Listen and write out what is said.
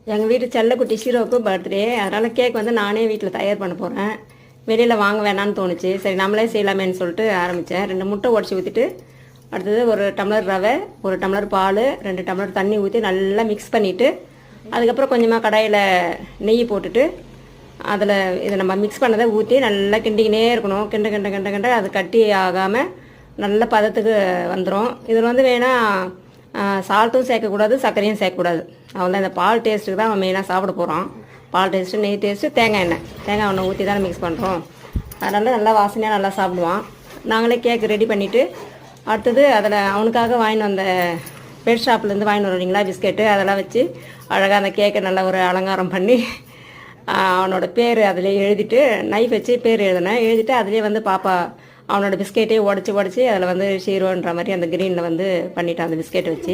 எங்கள் வீட்டு செல்லக்குட்டி ஷீரோவுக்கு பர்த்டே. அதனால் கேக் வந்து நானே வீட்டில் தயார் பண்ண போகிறேன். வெளியில் வாங்க வேணான்னு தோணுச்சு. சரி நம்மளே செய்யலாமேன்னு சொல்லிட்டு ஆரம்பித்தேன். 2 முட்டை உடச்சி ஊற்றிட்டு, அடுத்தது 1 டம்ளர் ரவை, 1 டம்ளர் பால், 2 டம்ளர் தண்ணி ஊற்றி நல்லா மிக்ஸ் பண்ணிவிட்டு, அதுக்கப்புறம் கொஞ்சமாக கடாயில் நெய் போட்டுட்டு, அதில் இதை நம்ம மிக்ஸ் பண்ணதை ஊற்றி நல்லா கிண்டிக்கினே இருக்கணும். கிண்ட அது கட்டி ஆகாமல் நல்ல பதத்துக்கு வந்துடும். இதில் வந்து வேணால் சால்ட்டும் சேர்க்கக்கூடாது, சர்க்கரையும் சேர்க்கக்கூடாது. அவள் தான் இந்த பால் டேஸ்ட்டுக்கு தான் அவன் மெயினாக சாப்பிட போகிறான். பால் டேஸ்ட்டு, நெய் டேஸ்ட்டு, தேங்காய் எண்ணெய் ஊற்றி தானே மிக்ஸ் பண்ணுறோம். அதனால் நல்லா வாசனையாக நல்லா சாப்பிடுவான். நாங்களே கேக் ரெடி பண்ணிவிட்டு, அடுத்தது அதில் அவனுக்காக வாங்கிட்டு வந்த பெட் ஷாப்லேருந்து வாங்கிட்டு வரீங்களா பிஸ்கெட்டு, அதெல்லாம் வச்சு அழகாக அந்த கேக்கை நல்லா ஒரு அலங்காரம் பண்ணி அவனோட பேர் அதில் எழுதிட்டு, நைஃப் வச்சு பேர் எழுதிட்டு அதிலே வந்து பாப்பா அவனோட பிஸ்கெட்டே உடச்சி அதில் வந்து ஷீரோன்ற மாதிரி அந்த க்ரீனில் வந்து பண்ணிட்டான் அந்த பிஸ்கெட்டை வச்சு.